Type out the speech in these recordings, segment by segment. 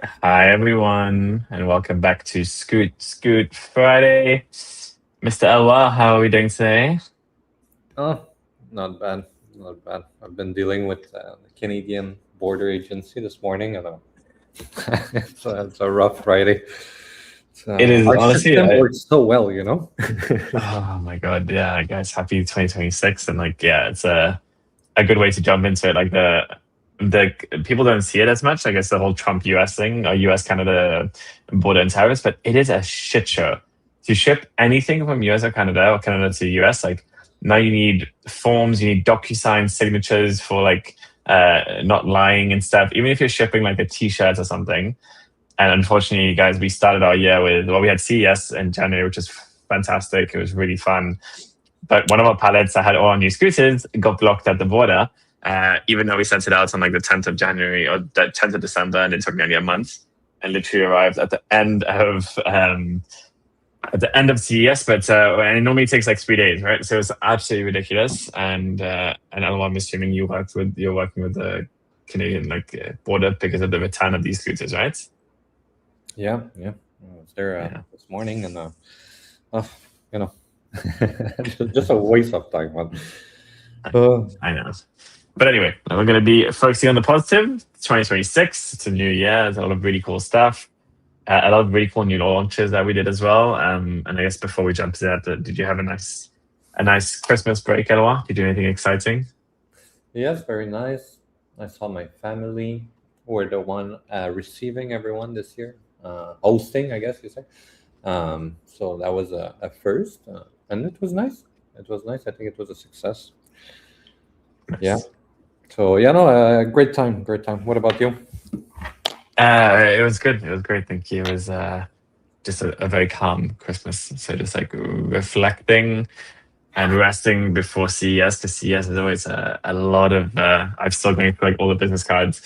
Hi everyone, and welcome back to Scoot Friday. Mr. Elwa, how are we doing today? Oh, not bad, not bad. I've been dealing with the Canadian border agency this morning, and it's a rough Friday. It is Our honestly, system works so well. oh my god, yeah, guys, happy 2026, and yeah, it's a good way to jump into it. Like the people don't see it as much. I guess the whole Trump US thing, or US Canada border and tariffs, but it is a shit show to ship anything from US or Canada to US. Like now you need forms, you need DocuSign signatures for not lying and stuff. Even if you're shipping like a T-shirt or something. And unfortunately, guys, we started our year with we had CES in January, which is fantastic. It was really fun. But one of our pallets that had all our new scooters got blocked at the border, even though we sent it out on like the 10th of January or the 10th of December, and it took nearly a month, and literally arrived at the end of CES. But and it normally takes like 3 days, right? So it's absolutely ridiculous. And I'm assuming you're working with the Canadian border because of the return of these scooters, right? Yeah, yeah. I was there Yeah. this morning, and uh, you know, just a waste of time. Uh, I know. But anyway, we're going to be focusing on the positive. 2026, it's a new year. There's a lot of really cool stuff. A lot of really cool new launches that we did as well. And I guess before we jump to that, did you have a nice Christmas break, Eloi? Did you do anything exciting? yes, very nice. I saw my family. Were the one receiving everyone this year, hosting, I guess you say. So that was a first, and it was nice. It was nice. I think it was a success. Yeah. Nice. So yeah, no, great time, great time. What about you? It was good. It was great. Thank you. It was just a very calm Christmas. So just like reflecting and resting before CES, because CES is always a lot of. I'm still going through like all the business cards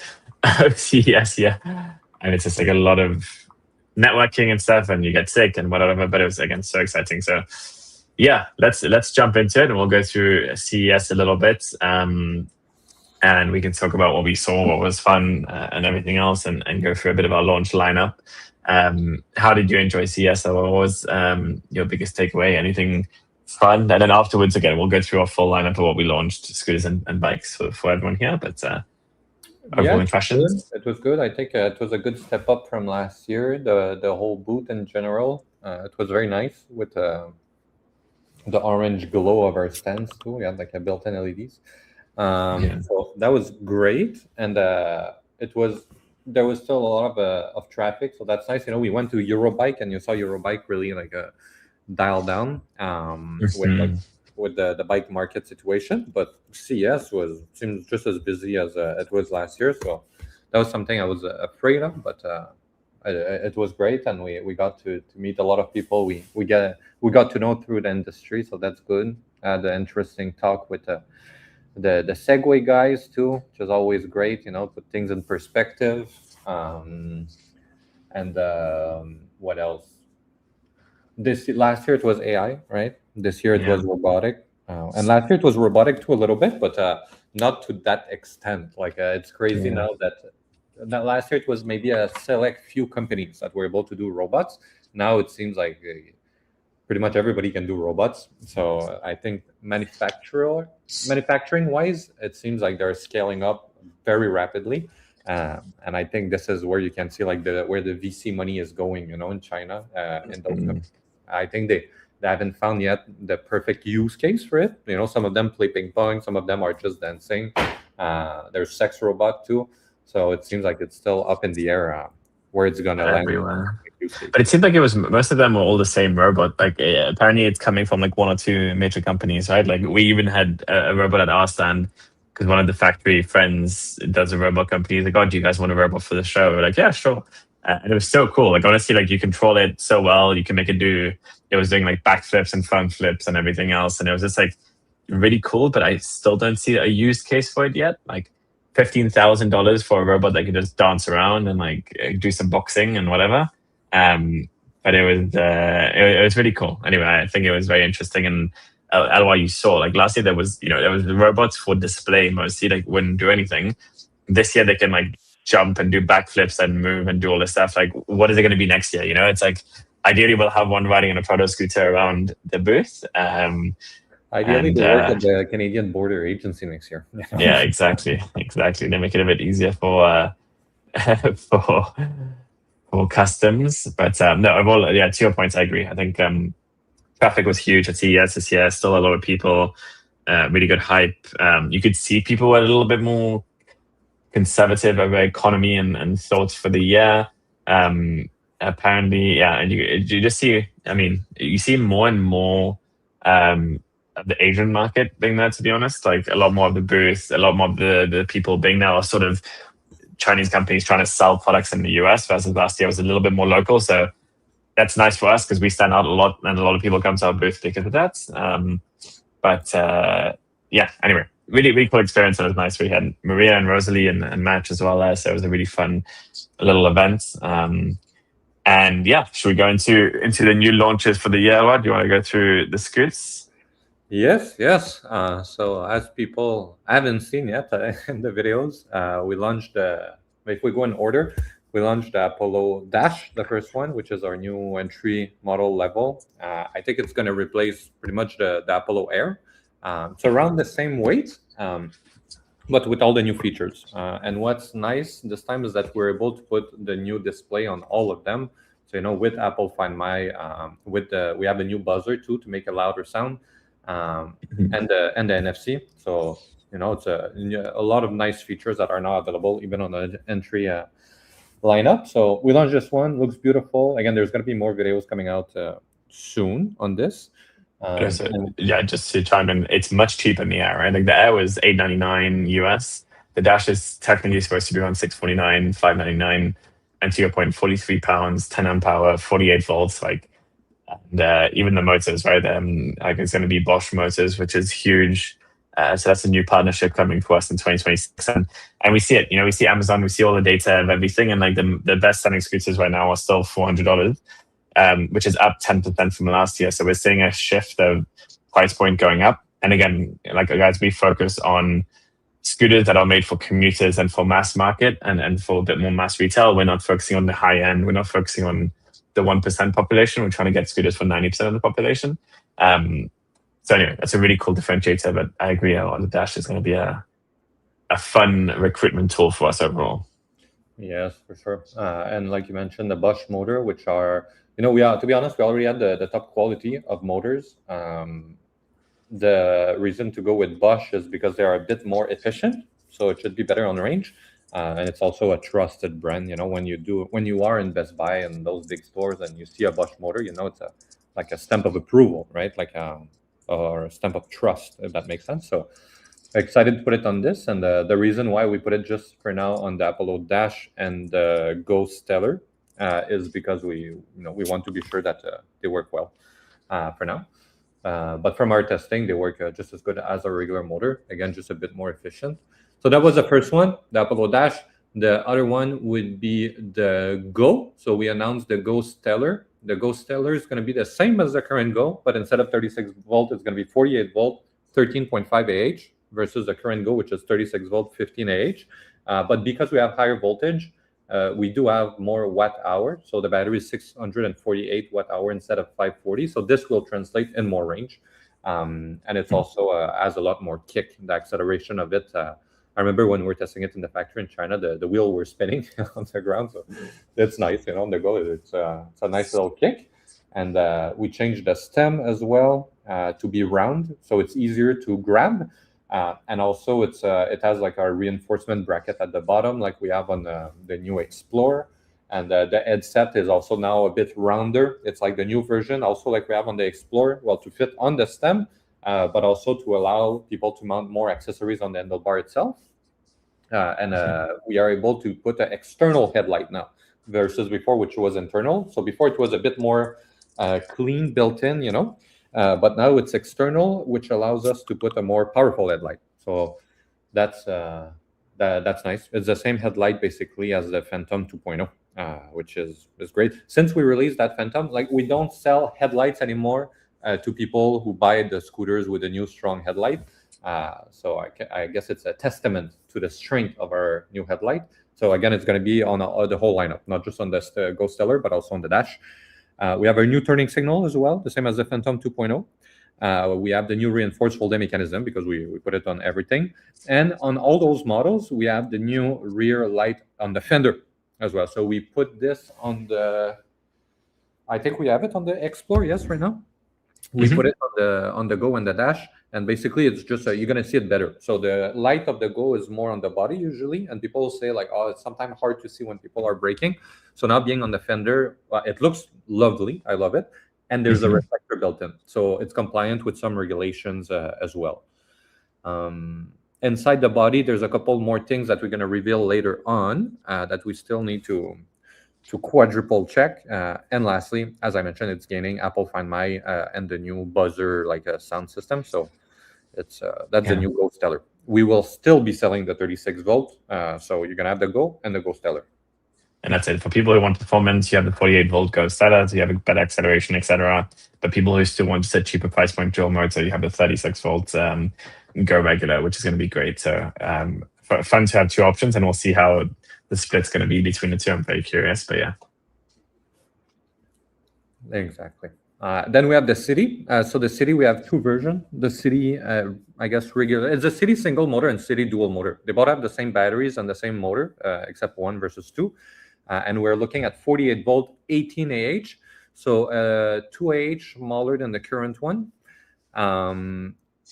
of CES, yeah, and it's just like a lot of networking and stuff, and you get sick and whatever. But it was again so exciting. So yeah, let's jump into it, and we'll go through CES a little bit, and we can talk about what we saw, what was fun, and everything else, and go through a bit of our launch lineup. How did you enjoy CES? What was your biggest takeaway? Anything fun? And then afterwards, again, we'll go through our full lineup of what we launched, scooters and bikes for everyone here. But Yeah, overall it was good. impressions? It was good. I think it was a good step up from last year. The whole booth in general, it was very nice with the orange glow of our stands too. We had like a built-in LEDs. Yeah. So that was great, and it was there was still a lot of traffic, so that's nice. We went to Eurobike, and you saw Eurobike really like dial down Mhm. with the bike market situation. But CS was seems just as busy as it was last year, so that was something I was afraid of, but it was great, and we got to meet a lot of people. We got to know through the industry, so that's good. Had an interesting talk with the Segway guys too, which is always great. Put things in perspective. And what else? This last year it was AI, right? This year it Yeah. was robotic, and last year it was robotic too a little bit, but not to that extent. Like it's crazy Yeah. now that last year it was maybe a select few companies that were able to do robots. Now it seems like pretty much everybody can do robots. So I think manufacturing wise, it seems like they're scaling up very rapidly. And I think this is where you can see like where the VC money is going, in China, in those Mm. companies. I think they haven't found yet the perfect use case for it. Some of them play ping pong, some of them are just dancing. There's sex robot too. So it seems like it's still up in the air where it's gonna land Everywhere. use case. But it seemed like it was most of them were all the same robot. Like apparently, it's coming from like one or two major companies, right? Like we even had a robot at our stand because one of the factory friends does a robot company. He's like, "Oh, do you guys want a robot for the show?" We're like, "Yeah, sure." And it was so cool. Like honestly, like you control it so well. You can make it do. It was doing like backflips and front flips and everything else, and it was just like really cool. But I still don't see a use case for it yet. Like $15,000 for a robot that can just dance around and like do some boxing and whatever. Um, but it was really cool. Anyway, I think it was very interesting, and LY you saw like last year there was the robots for display mostly, like wouldn't do anything. This year they can like jump and do backflips and move and do all this stuff. Like, what is it going to be next year? You know, it's like ideally we'll have one riding on a proto scooter around the booth. Ideally, And they work at the Canadian Border Agency next year. Yeah, exactly, exactly. They make it a bit easier for for for customs. But no, overall, yeah, to your points, I agree. I think traffic was huge at CES this year. Still a lot of people, really good hype. You could see people were a little bit more conservative over economy and thoughts for the year. Apparently, yeah, and you just see. I mean, you see more and more of the Asian market being there. To be honest, like a lot more of the booth, a lot more of the people being there are sort of Chinese companies trying to sell products in the US versus last year was a little bit more local. So that's nice for us because we stand out a lot, and a lot of people come to our booth because of that. But yeah, anyway, really, really cool experience, and it was nice. We had Maria and Rosalie and Match as well there, so it was a really fun little event. And yeah, should we go into the new launches for the year? What do you want to go through the scoots? Yes, yes. So as people haven't seen yet in the videos, we launched. If we go in order, we launched the Apollo Dash, the first one, which is our new entry model level. I think it's going to replace pretty much the Apollo Air. It's around the same weight, but with all the new features. And what's nice this time is that we're able to put the new display on all of them. So with Apple Find My, we have a new buzzer too to make a louder sound, and the NFC. So it's a lot of nice features that are now available even on the entry lineup. So we launched this one. Looks beautiful. Again, there's going to be more videos coming out soon on this. Yeah, just to chime in, it's cheaper cheaper in the Air, right? Like the Air was $899 US. The Dash is technically supposed to be around $649, $599, and to your point, 43 pounds, 10 amp hour, 48 volts. Like, and even the motors, right? Like it's going to be Bosch motors, which is huge. So that's a new partnership coming for us in 2026, and we see it. We see Amazon, we see all the data of everything, and like the best selling scooters right now are still $400. Which is up 10% from last year. So we're seeing a shift of price point going up. And again, like guys, we focus on scooters that are made for commuters and for mass market and for a bit more mass retail. We're not focusing on the high end. We're not focusing on the 1% population. We're trying to get scooters for 90% of the population. So anyway, that's a really cool differentiator. But I agree, the Dash is going to be a fun recruitment tool for us overall. Yes, for sure. And like you mentioned, the Bosch motor, which are, we are, to be honest, we already had the top quality of motors. The reason to go with Bosch is because they are a bit more efficient, so it should be better on range. And it's also a trusted brand. When you are in Best Buy and those big stores and you see a Bosch motor, it's like a stamp of approval, right? Or a stamp of trust, if that makes sense. So excited to put it on this, and the reason why we put it just for now on the Apollo Dash and the Ghost Stellar is because we want to be sure that they work well for now. But from our testing, they work just as good as a regular motor. Again, just a bit more efficient. So that was the first one, the Apollo Dash. The other one would be the Go. So we announced the Go Stellar. The Go Stellar is going to be the same as the current Go, but instead of 36 volt, it's going to be 48 volt, 13.5 Ah versus the current Go, which is 36 volt, 15 Ah. But because we have higher voltage, we do have more watt hour. So the battery is 648 watt hour instead of 540. So this will translate in more range. And it's also has a lot more kick. The acceleration of it. I remember when we were testing it in the factory in China, the wheel were spinning on the ground. So it's nice, on the go. It's a nice little kick. And we changed the stem as well to be round, so it's easier to grab. And also it has like our reinforcement bracket at the bottom, like we have on the new Explorer. And the headset is also now a bit rounder. It's like the new version, also like we have on the Explorer, well, to fit on the stem, but also to allow people to mount more accessories on the handlebar itself. And we are able to put an external headlight now versus before, which was internal. So before it was a bit more clean, built in, but now it's external, which allows us to put a more powerful headlight. So that's nice. It's the same headlight basically as the Phantom 2.0, which is great. Since we released that Phantom, like we don't sell headlights anymore to people who buy the scooters with a new strong headlight. So I guess it's a testament to the strength of our new headlight. So again, it's going to be on the whole lineup, not just on the Go Stellar, but also on the dash. We have our new turning signal as well, the same as the Phantom 2.0. We have the new reinforced folding mechanism because we put it on everything. And on all those models, we have the new rear light on the fender as well. So we put this on the, I think we have it on the Explorer, yes, right now. We put it on the Go and the dash, and basically it's just you're gonna see it better. So the light of the Go is more on the body usually, and people say like, oh, it's sometimes hard to see when people are braking. So now being on the fender, it looks lovely. I love it, and there's a reflector built in, so it's compliant with some regulations as well. Inside the body, there's a couple more things that we're gonna reveal later on that we still need to quadruple check. And lastly, as I mentioned, it's gaining Apple Find My and the new buzzer like a sound system. So it's that's the new Go Stellar. We will still be selling the 36 volt. So you're gonna have the Go and the Go Stellar. And that's it. For people who want performance, you have the 48 volt Go Stellar, so you have a better acceleration, etc. But people who still want just a cheaper price point dual mode, so you have the 36 volt Go regular, which is going to be great. So fun to have two options, and we'll see how the split's going to be between the two. I'm very curious, but yeah. Exactly. Then we have the City. So the City, we have two versions. The City, I guess, regular. It's a City single motor and City dual motor. They both have the same batteries and the same motor, except one versus two. And we're looking at 48 volt, 18 AH. So 2 AH smaller than the current one.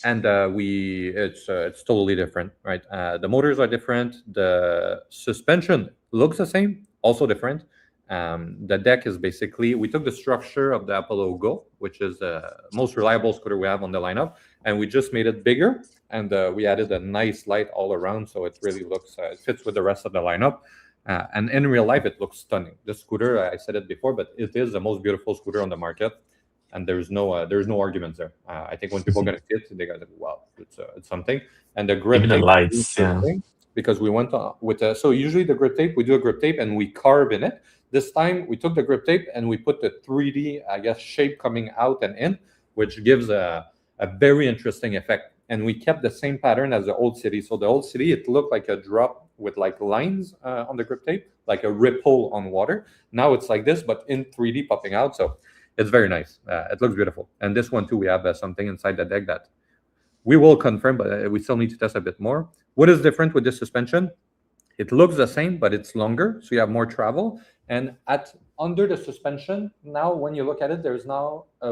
And it's totally different, right? The motors are different. The suspension looks the same, also different. The deck is basically, we took the structure of the Apollo Go, which is the most reliable scooter we have on the lineup, and we just made it bigger, and we added a nice light all around, so it really looks, it fits with the rest of the lineup. And in real life, it looks stunning. This scooter, I said it before, but it is the most beautiful scooter on the market, and there's no arguments there. I think when people are going to see it, they're going to, wow, it's something. And the grip Even the tape, lights, yeah. because we went with so usually the grip tape, we do a grip tape and we carve in it. This time we took the grip tape and we put the 3D, I guess, shape coming out and in, which gives a very interesting effect. And we kept the same pattern as the old City. So the old City, it looked like a drop with like lines on the grip tape, like a ripple on water. Now it's like this, but in 3D popping out. So it's very nice. It looks beautiful. And this one too, we have something inside the deck that we will confirm, but we still need to test a bit more. What is different with this suspension? It looks the same, but it's longer, so you have more travel. And under the suspension, now when you look at it, there's now a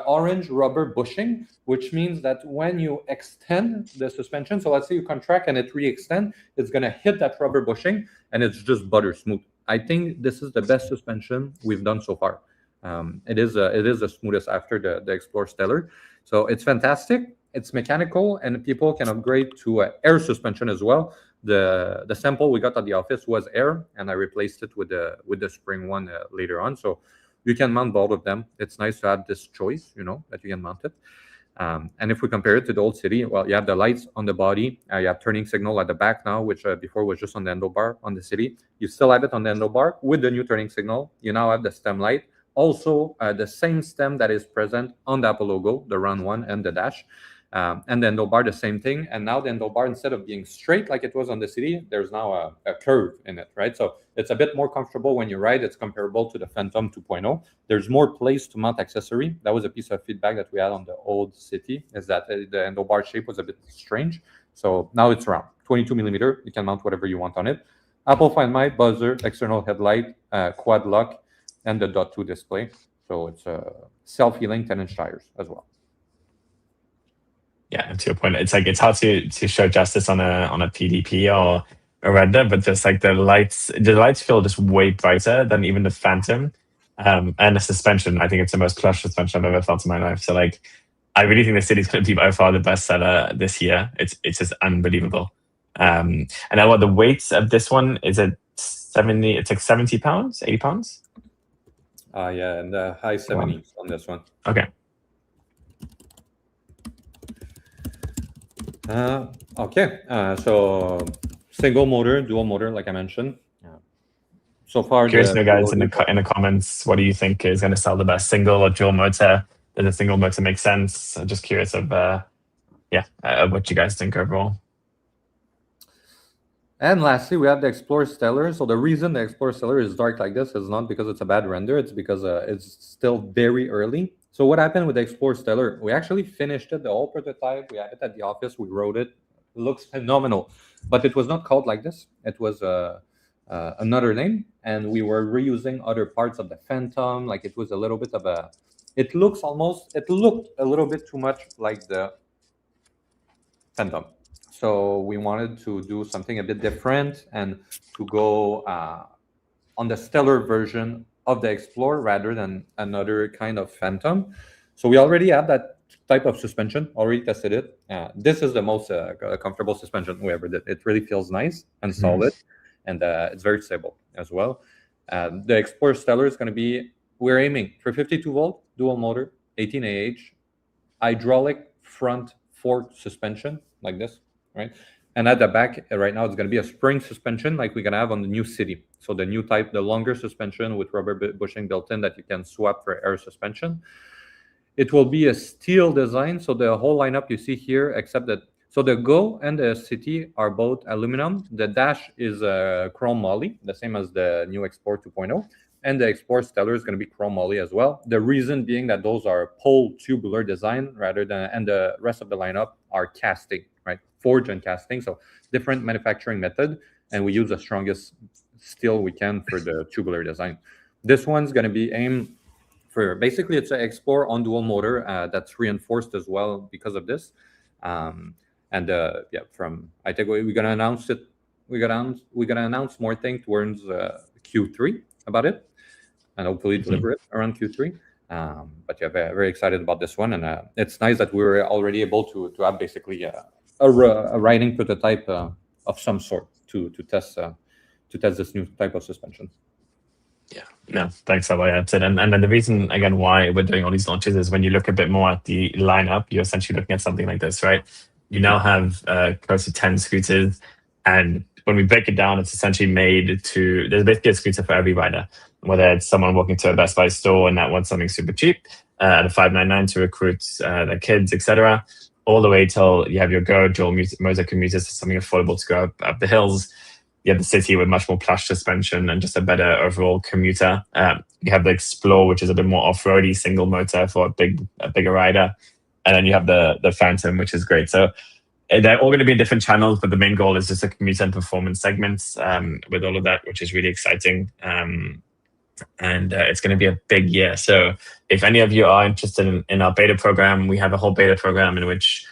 orange rubber bushing, which means that when you extend the suspension, so let's say you contract and it re-extend, it's going to hit that rubber bushing, and it's just butter smooth. I think this is the best suspension we've done so far. It is the smoothest after the Explorer Stellar. So it's fantastic. It's mechanical, and people can upgrade to air suspension as well. The sample we got at the office was air, and I replaced it with the spring one later on. So you can mount both of them. It's nice to have this choice, that you can mount it. And if we compare it to the old City, well, you have the lights on the body. You have turning signal at the back now, which before was just on the handlebar on the City. You still have it on the handlebar with the new turning signal. You now have the stem light. Also, the same stem that is present on the Apollo Go, the round one and the dash. And the handlebar, the same thing. And now the handlebar, instead of being straight like it was on the City, there's now a curve in it, right? So it's a bit more comfortable when you ride. It's comparable to the Phantom 2.0. There's more place to mount accessory. That was a piece of feedback that we had on the old City, is that the handlebar shape was a bit strange. So now it's round, 22 millimeter. You can mount whatever you want on it. Apple Find My, buzzer, external headlight, quad lock, and the .2 display. So it's self-healing 10-inch tires as well. Yeah, to your point, it's like it's hard to show justice on a PDP or a render, but just like the lights feel just way brighter than even the Phantom. And the suspension, I think it's the most plush suspension I've ever felt in my life. So like, I really think the City's going to be by far the best seller this year. It's just unbelievable. And then what the weight of this one is at 70? It's like 70 pounds, 80 pounds. Yeah, and the high 70s on this one. Okay. Okay, so single motor, dual motor, like I mentioned. So far, curious to know, guys, in the comments, what do you think is going to sell the best, single or dual motor? Does a single motor make sense? I'm just curious of yeah, what you guys think overall. And lastly, we have the Explorer Stellar. So the reason the Explorer Stellar is dark like this is not because it's a bad render. It's because it's still very early. So what happened with the Explorer Stellar? We actually finished it, the whole prototype. We had it at the office. We wrote it. It looks phenomenal. But it was not called like this. It was another name. And we were reusing other parts of the Phantom. Like it was a little bit of a... it looked a little bit too much like the Phantom. So we wanted to do something a bit different and to go on the stellar version of the Explorer rather than another kind of Phantom. So we already have that type of suspension, already tested it. This is the most comfortable suspension we ever did. It really feels nice and solid, and it's very stable as well. The Explorer Stellar is going to be, we're aiming for 52 volt, dual motor, 18 hydraulic front fork suspension like this, right? And at the back, right now, it's going to be a spring suspension like we're going to have on the new City. So the new type, the longer suspension with rubber bushing built in that you can swap for air suspension. It will be a steel design. So the whole lineup you see here, except that, so the Go and the City are both aluminum. The dash is chrome moly, the same as the new Explorer 2.0. And the Explorer Stellar is going to be chrome moly as well. The reason being that those are pole tubular design rather than, and the rest of the lineup are casting, right? Forge and casting. So different manufacturing method. And we use the strongest steel we can for the tubular design. This one's going to be aimed for, basically it's an Explorer on dual motor that's reinforced as well because of this. Yeah, from, I think we're going to announce it. We're going to announce more things towards Q3 about it, and hopefully deliver it around Q3. But yeah, very, very excited about this one, and it's nice that we're already able to have basically a riding prototype of some sort to test this new type of suspension. Yeah, no, thanks for what you said. And then the reason again why we're doing all these launches is when you look a bit more at the lineup, you're essentially looking at something like this, right? You now have close to 10 scooters, and when we break it down, it's essentially made to, there's basically a scooter for every rider, whether it's someone walking to a Best Buy store and that wants something super cheap at a $5.99 to recruit their kids, etc., all the way till you have your Go dual motor commuters, something affordable to go up the hills. You have the City with much more plush suspension and just a better overall commuter. You have the Explore, which is a bit more off-roady single motor for a bigger rider, and then you have the Phantom, which is great. So they're all going to be in different channels, but the main goal is just a commuter and performance segments with all of that, which is really exciting. And it's going to be a big year. So if any of you are interested in our beta program, we have a whole beta program in which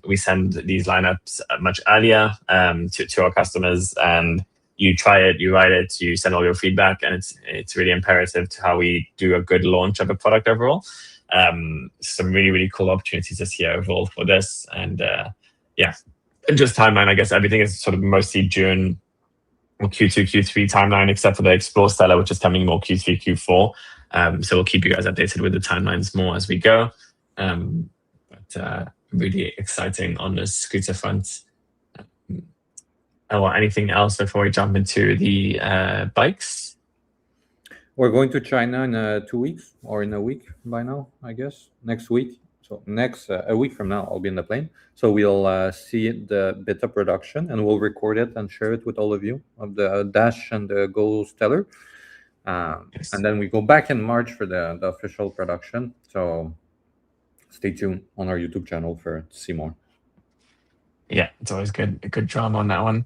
we send these lineups much earlier to our customers, and you try it, you ride it, you send all your feedback, and it's really imperative to how we do a good launch of a product overall. Some really, really cool opportunities this year overall for this. And yeah, just timeline, I guess everything is sort of mostly June or Q2, Q3 timeline, except for the Explore Stellar, which is coming more Q3, Q4. So we'll keep you guys updated with the timelines more as we go. But really exciting on the scooter front. Or anything else before we jump into the bikes? We're going to China in 2 weeks, or in a week by now, I guess. Next week. So a week from now, I'll be in the plane. So we'll see the beta production, and we'll record it and share it with all of you of the Dash and the Go Stellar. Yes. And then we go back in March for the official production. So stay tuned on our YouTube channel to see more. Yeah, it's always good. A good drama on that one.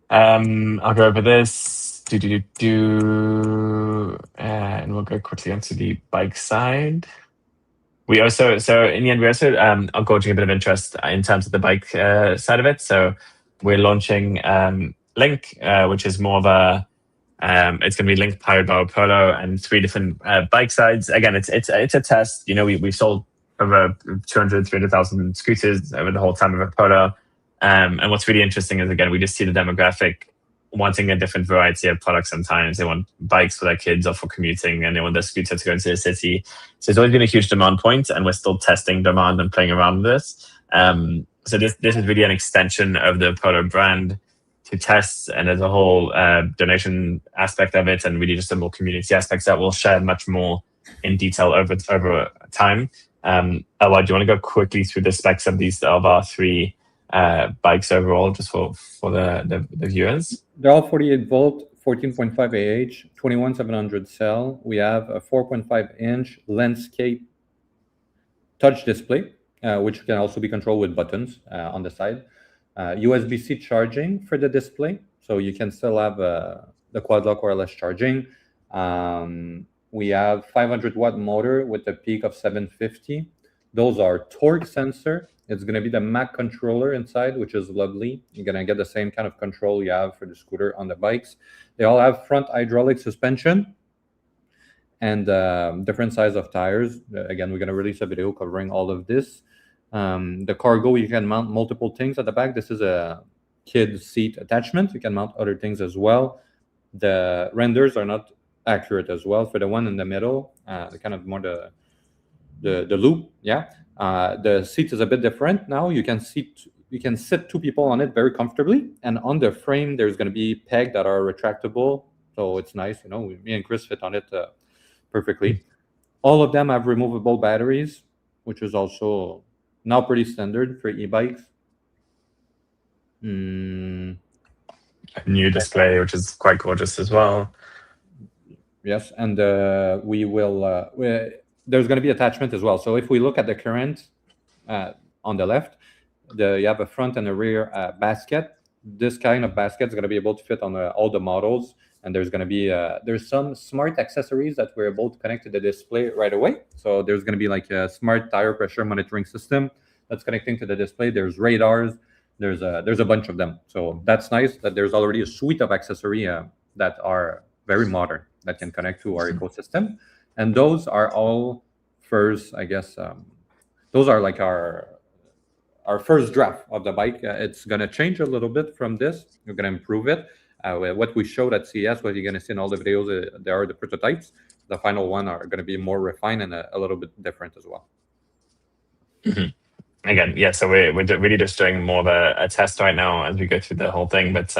I'll go over this. And we'll go quickly onto the bike side. We also, so in the end, we also are gauging a bit of interest in terms of the bike side of it. So we're launching Link, which is more of a, it's going to be Link powered by Polo and 3 different bike sides. Again, it's a test. You know, we sold over 300,000 scooters over the whole time of a Polo. And what's really interesting is, again, we just see the demographic wanting a different variety of products sometimes. They want bikes for their kids or for commuting, and they want their scooter to go into the city. So it's always been a huge demand point, and we're still testing demand and playing around with this. So this is really an extension of the Polo brand to test, and there's a whole donation aspect of it, and really just a more community aspect that we'll share much more in detail over time. Elwad, do you want to go quickly through the specs of our three bikes overall, just for the viewers? They're all 48-volt, 14.5 AH, 21700 cell. We have a 4.5-inch landscape touch display, which can also be controlled with buttons on the side. USB-C charging for the display, so you can still have the quad lock wireless charging. We have 500-watt motor with a peak of 750. Those are torque sensor. It's going to be the Mac controller inside, which is lovely. You're going to get the same kind of control you have for the scooter on the bikes. They all have front hydraulic suspension and different size of tires. Again, we're going to release a video covering all of this. The cargo, you can mount multiple things at the back. This is a kid seat attachment. You can mount other things as well. The renders are not accurate as well. For the one in the middle, the kind of more the loop, yeah. The seat is a bit different now. You can sit two people on it very comfortably, and on the frame there's going to be pegs that are retractable, so it's nice. Me and Chris fit on it perfectly. All of them have removable batteries, which is also now pretty standard for e-bikes. A new display, which is quite gorgeous as well. Yes, and there's going to be attachment as well. So if we look at the current on the left, you have a front and a rear basket. This kind of basket is going to be able to fit on all the models, and there's going to be there's some smart accessories that we're able to connect to the display right away. So there's going to be like a smart tire pressure monitoring system that's connecting to the display. There's radars. There's a bunch of them. So that's nice that there's already a suite of accessory that are very modern that can connect to our ecosystem. And those are all first, I guess, those are like our first draft of the bike. It's going to change a little bit from this. We're going to improve it. What we showed at CES, what you're going to see in all the videos, there are the prototypes. The final one are going to be more refined and a little bit different as well. Mm-hmm. Again, yeah, so we're really just doing more of a test right now as we go through the whole thing, but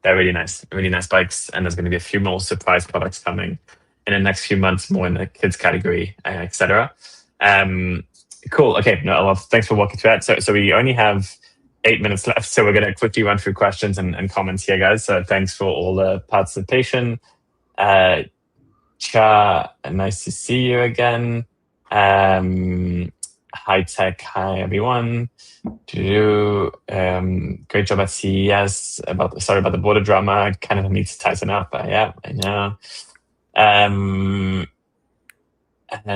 they're really nice bikes, and there's going to be a few more surprise products coming in the next few months, more in the kids category, etc. Cool. Okay. No, well, thanks for walking through that. So we only have 8 minutes left, so we're going to quickly run through questions and comments here, guys. So thanks for all the participation. Cha, nice to see you again. High tech, hi everyone. Great job at CES. Sorry about the border drama. Kind of needs to tighten up. Yeah, I know.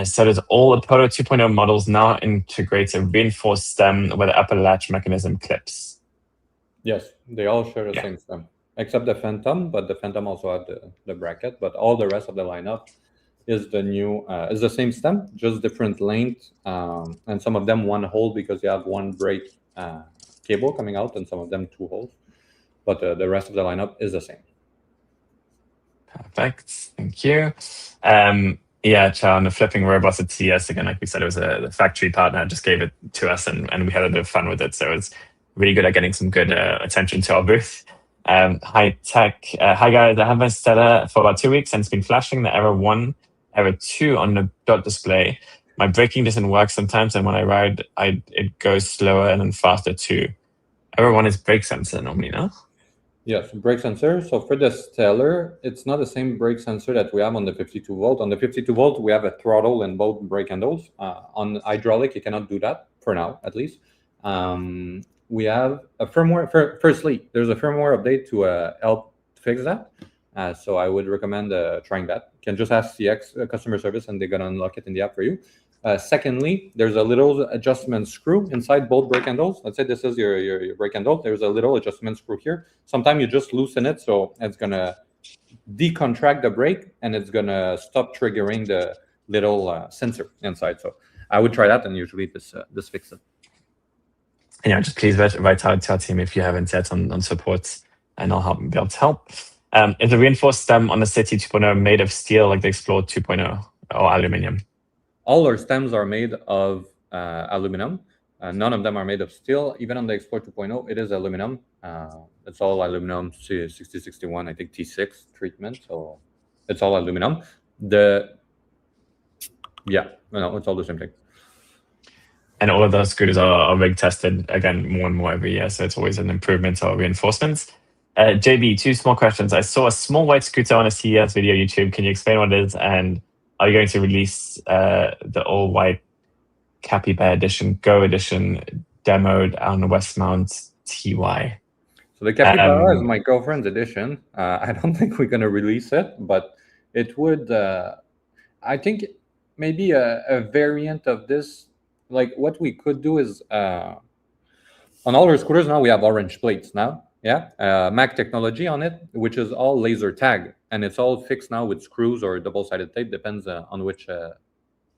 So does all the Proto 2.0 models now integrate a reinforced stem where the upper latch mechanism clips? Yes, they all share the same stem, except the Phantom, but the Phantom also had the bracket, but all the rest of the lineup is the same stem, just different length, and some of them one hole because you have one brake cable coming out, and some of them two holes, but the rest of the lineup is the same. Perfect, thank you. Yeah, on the flipping robots at CES, again, like we said, it was the factory partner just gave it to us, and we had a bit of fun with it, so it was really good at getting some good attention to our booth. High tech, hi guys, I have my Stella for about 2 weeks and it's been flashing the error 1, error 2 on the dot display. My braking doesn't work sometimes, and when I ride, it goes slower and then faster too. Error 1 is brake sensor normally, no? Yes, brake sensor. So for the Stellar, it's not the same brake sensor that we have on the 52 volt. On the 52 volt, we have a throttle and both brake handles. On hydraulic, you cannot do that for now, at least. We have a firmware. Firstly, there's a firmware update to help fix that. So I would recommend trying that. You can just ask CX customer service, and they're gonna unlock it in the app for you. Secondly, there's a little adjustment screw inside both brake handles. Let's say this is your brake handle. There's a little adjustment screw here. Sometimes you just loosen it, so it's gonna decontract the brake, and it's gonna stop triggering the little sensor inside. So I would try that, and usually this fixes it. Yeah, just please write out to our team if you have insights on support, and I'll be able to help. Is the reinforced stem on the City 2.0 made of steel like the Explorer 2.0 or aluminum? All our stems are made of aluminum. None of them are made of steel. Even on the Explorer 2.0, it is aluminum. It's all aluminum 6061, I think T6 treatment. So it's all aluminum. It's all the same thing. And all of those scooters are rig tested again more and more every year. So it's always an improvement or reinforcements. JB, two small questions. I saw a small white scooter on a CES video on YouTube. Can you explain what it is? And are you going to release the all white Capybara edition, Go edition, demoed on Westmount TY? So the Capybara is Um, my girlfriend's edition. I don't think we're gonna release it, but it would. I think maybe a variant of this. Like what we could do is on all our scooters now we have orange plates now. Yeah, Mac technology on it, which is all laser tag, and it's all fixed now with screws or double-sided tape, depends on which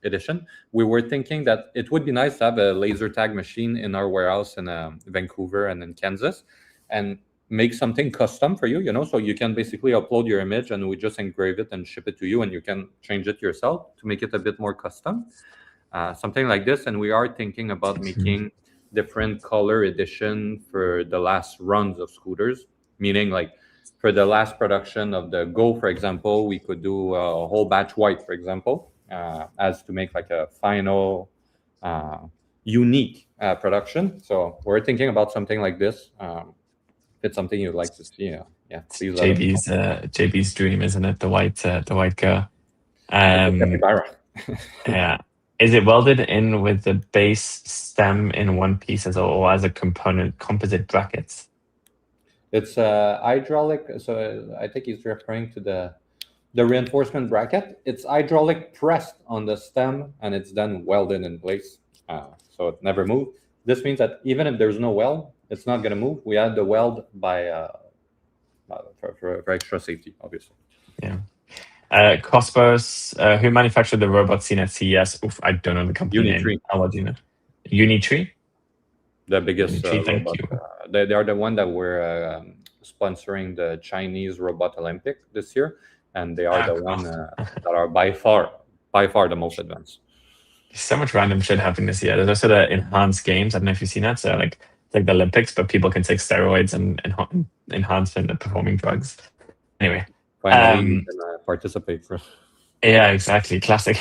edition. We were thinking that it would be nice to have a laser tag machine in our warehouse in Vancouver and in Kansas, and make something custom for you. So you can basically upload your image, and we just engrave it and ship it to you, and you can change it yourself to make it a bit more custom. Something like this, and we are thinking about making different color edition for the last runs of scooters, meaning like for the last production of the Go, for example, we could do a whole batch white, for example, as to make like a final unique production. So we're thinking about something like this. If it's something you'd like to see, yeah, please let us know. JB's dream, isn't it? The white girl. It's a Um, capybara. yeah. Is it welded in with the base stem in one piece or as a composite brackets? It's hydraulic. So I think he's referring to the reinforcement bracket. It's hydraulic pressed on the stem, and it's then welded in place, so it never moves. This means that even if there's no weld, it's not going to move. We add the weld by for extra safety, obviously. Yeah. Cosmos, who manufactured the robot seen at CES? Oof, I don't know the company name. Unitree, How do you know? Unitree? the biggest Unitree, thank robot. you. They are the one that were sponsoring the Chinese Robot Olympic this year, and they are Ah, the one that are by far the most advanced. so much random shit happening this year. There's also the enhanced games. I don't know if you've seen that. So like it's like the Olympics, but people can take steroids and enhance the performing drugs. Anyway, Finally, you um, can participate. yeah, exactly. Classic.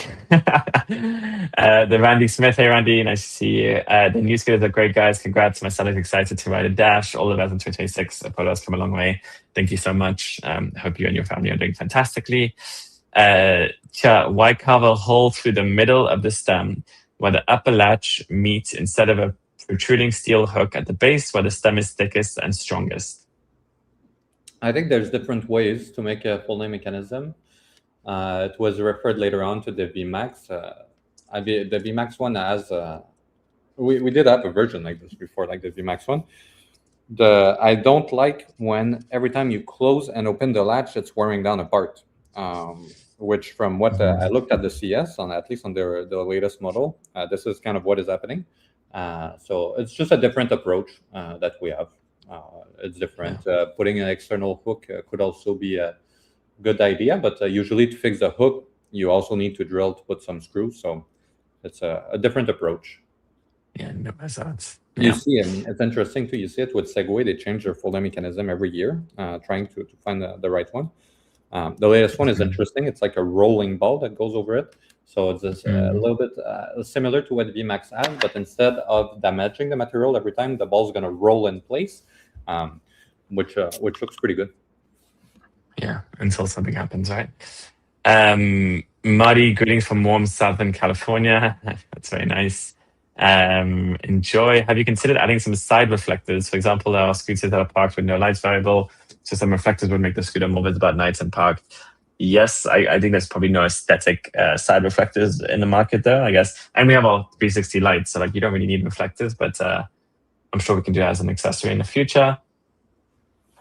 The Randy Smith. Hey, Randy. Nice to see you. The new skitters are great, guys. Congrats. My son is excited to ride a dash. All the best in 2026. Apollo has come a long way. Thank you so much. Hope you and your family are doing fantastically. Why carve a hole through the middle of the stem where the upper latch meets instead of a protruding steel hook at the base where the stem is thickest and strongest? I think there's different ways to make a full name mechanism. It was referred later on to the VMAX. The VMAX one has. We did have a version like this before, like the VMAX one. I don't like when every time you close and open the latch, it's wearing down apart. Which, from what I looked at the CS on, at least on the latest model, this is kind of what is happening. So it's just a different approach that we have. It's different. Putting an external hook could also be a good idea, but usually to fix the hook, you also need to drill to put some screws. So it's a different approach. Yeah, no, that's You see, and it's interesting too. You see it with Segway; they change their folding mechanism every year, trying to find the right one. The latest one is interesting. It's like a rolling ball that goes over it. So it's just a little bit similar to what VMAX has, but instead of damaging the material every time, the ball's going to roll in place, which looks pretty good. Yeah, until something happens, right? Marty, greetings from warm Southern California. That's very nice. Enjoy. Have you considered adding some side reflectors? For example, there are scooters that are parked with no lights variable, so some reflectors would make the scooter more visible at nights and parked. Yes, I think there's probably no aesthetic side reflectors in the market though, I guess. And we have all 360 lights, so like you don't really need reflectors, but I'm sure we can do that as an accessory in the future.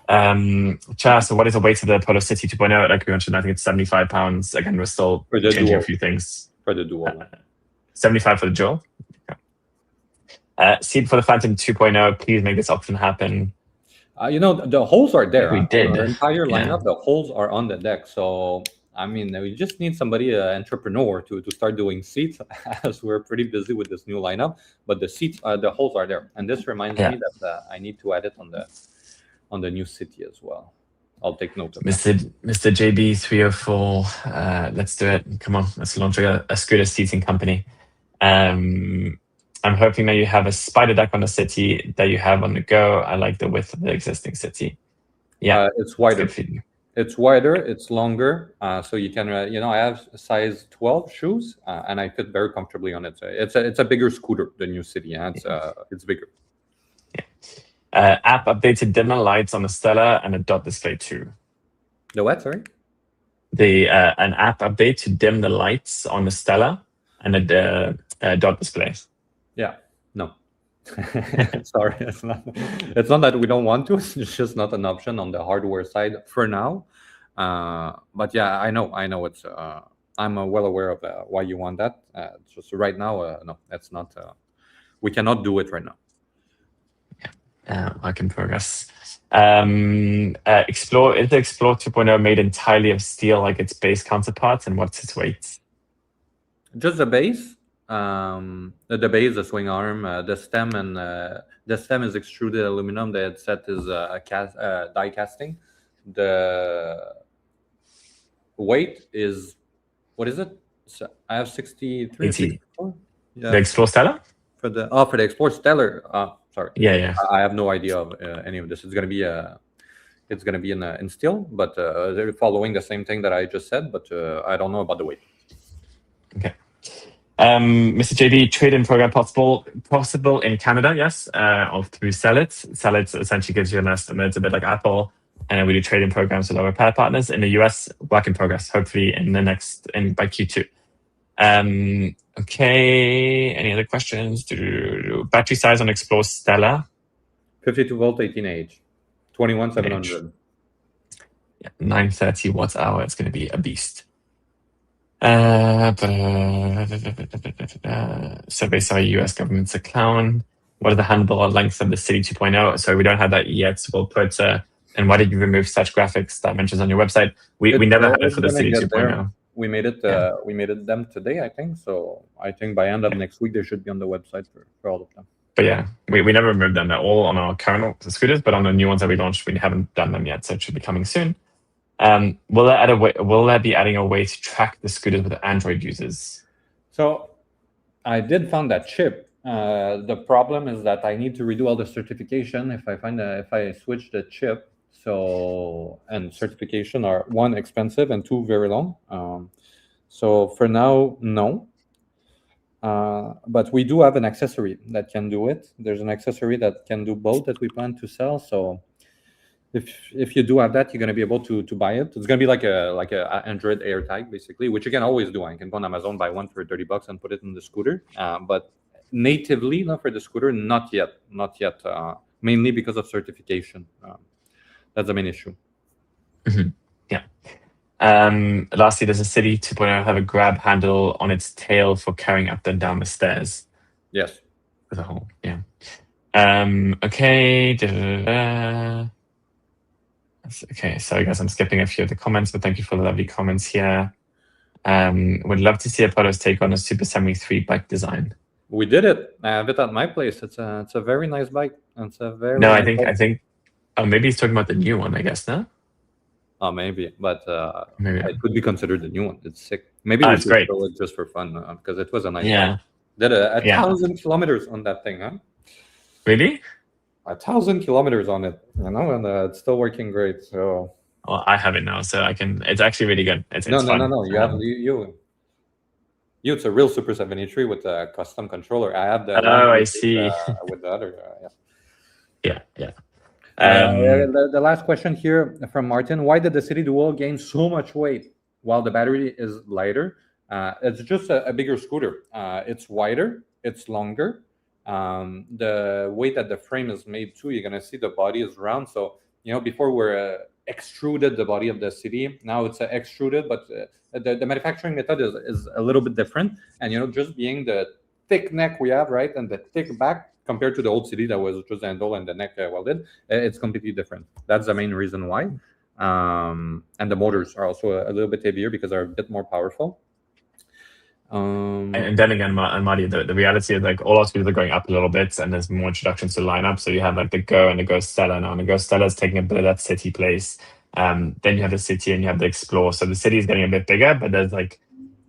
So what is the weight of the Polo City 2.0? Like we mentioned, I think it's 75 pounds. Again, we're still For the changing dual. a few things. For the dual one. 75 for the dual. Seed for the Phantom 2.0. Please make this option happen. The holes are there. We did. On our entire Yeah. lineup, the holes are on the deck. So, I mean, we just need somebody, entrepreneur, to start doing seats, as we're pretty busy with this new lineup. But the seats, the holes are there, and this reminds me that I need to add it on the new city as well. I'll take note of that. Mr. JB 304. Let's do it. Come on, let's launch a scooter seating company. I'm hoping that you have a spider deck on the city that you have on the go. I like the width of the existing city. Yeah, It's that's good wider. for you. It's wider. It's longer. So you can, I have size 12 shoes, and I fit very comfortably on it. So it's a bigger scooter, the new city. Yeah, it's bigger. App updated dimmer lights on the Stella and a dot display too. The what? Sorry. The an app update to dim the lights on the Stella and a dot displays. Yeah. No. Sorry, it's not that we don't want to. It's just not an option on the hardware side for now. But yeah, I know it's. I'm well aware of why you want that. Just right now, no, that's not. We cannot do it right now. Work in progress. Explore is the Explore 2.0 made entirely of steel like its base counterparts, and what's its weight? Just the base, the base, the swing arm, the stem, and the stem is extruded aluminum. The headset is die casting. The weight is, what is it? So I have 63 or 64. Yeah. The Explore Stellar? For the Explore Stellar. Sorry. Yeah. I have no idea of any of this. It's gonna be in steel, but they're following the same thing that I just said. But I don't know about the weight. Okay. Mr. JB, trade-in program possible in Canada, yes, or through Sell It. Sell It essentially gives you an estimate, a bit like Apple, and we do trade-in programs with our repair partners. In the US, work in progress, hopefully by Q2. Okay, any other questions? Battery size on Explore Stella? 52 volt, 18H, 21,700. Yeah, 930 watts hour. It's going to be a beast. Survey say US government's a clown. What are the handlebar lengths of the City 2.0? So we don't have that yet. So we'll put. And why did you remove such graphics dimensions on your website? We never had it for the City 2.0. We made it. We made it them today, I think. So I think by end of next week they should be on the website for all of them. But yeah, we never removed them. They're all on our current scooters, but on the new ones that we launched, we haven't done them yet. So it should be coming soon. Will that be adding a way to track the scooters with Android users? So I did find that chip. The problem is that I need to redo all the certification if I switch the chip. So, and certification are one, expensive, and two, very long. So for now, no. But we do have an accessory that can do it. There's an accessory that can do both that we plan to sell. So if you do have that, you're going to be able to buy it. It's going to be like a Android AirTag, basically, which you can always do. I can go on Amazon, buy one for $30 and put it in the scooter. But natively, not for the scooter, not yet. Mainly because of certification. That's the main issue. Mm-hmm. Yeah. Lastly, does the City 2.0 have a grab handle on its tail for carrying up and down the stairs? Yes. As a whole, yeah. Okay. Okay, sorry guys, I'm skipping a few of the comments, but thank you for the lovely comments here. Would love to see Apollo's take on a Super Semi 3 bike design. We did it. I have it at my place. It's a very nice bike. It's a very no. Nice I think. Oh, maybe he's talking about the new one. I guess no. Oh, maybe, but maybe it could be considered the new one. It's sick. Maybe we should throw it just for fun because it was a nice. Yeah. Bike. Did 1,000 kilometers on that thing, huh? Really? 1,000 kilometers on it, and it's still working great. So. Well, I have it now, so I can. It's actually really good. It's no. fun. You have you. It's a real Super 73 with a custom controller. I have the. Oh, I see. With the other, yeah. The last question here from Martin: why did the City Dual gain so much weight while the battery is lighter? It's just a bigger scooter. It's wider. It's longer. The way that the frame is made too, you're gonna see the body is round. So before we're extruded the body of the City, now it's extruded, but the manufacturing method is a little bit different. And just being the thick neck we have, right, and the thick back compared to the old City that was just the handle and the neck welded, it's completely different. That's the main reason why. And the motors are also a little bit heavier because they're a bit more powerful. And then again, Marty, the reality is like all our scooters are going up a little bit, and there's more introductions to line up. So you have like the Go and the Go Stella now, and the Go Stella is taking a bit of that City place. Then you have the City and you have the Explore. So the City is getting a bit bigger, but there's like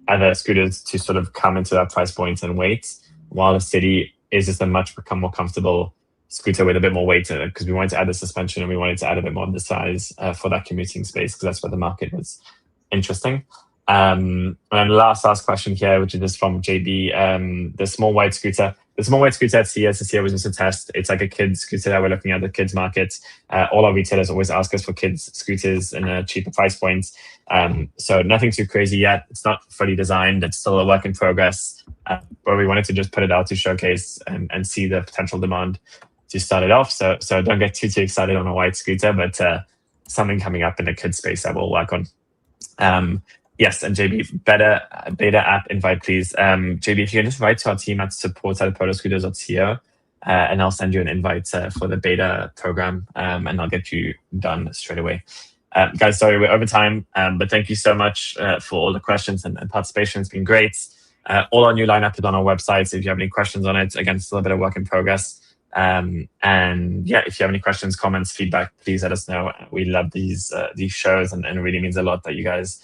other scooters to sort of come into that price point and weight. While the City is just a much more comfortable scooter with a bit more weight in it, because we wanted to add the suspension and we wanted to add a bit more of the size for that commuting space, because that's where the market was interesting. And last question here, which is just from JB. The small white scooter. The small white scooter at CES this year was just a test. It's like a kids scooter that we're looking at the kids market. All our retailers always ask us for kids scooters in a cheaper price point. So nothing too crazy yet. It's not fully designed. It's still a work in progress. But we wanted to just put it out to showcase and see the potential demand to start it off. So don't get too excited on a white scooter, but something coming up in the kids space that we'll work on. Yes, and JB, beta app invite, please. JB, if you can just write to our team at support@protoscooters.co, and I'll send you an invite for the beta program, and I'll get you done straight away. Guys, sorry, we're over time, but thank you so much for all the questions and participation. It's been great. All our new lineup is on our website, so if you have any questions on it, again, still a bit of work in progress. And yeah, if you have any questions, comments, feedback, please let us know. We love these shows, and it really means a lot that you guys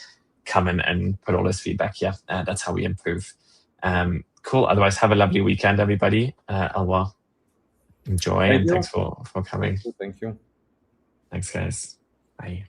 come in and put all this feedback. Yeah, that's how we improve. Cool. Otherwise, have a lovely weekend, everybody. Alwa, enjoy. Thank you. Thanks for coming. Thank you. Thanks, guys. Bye.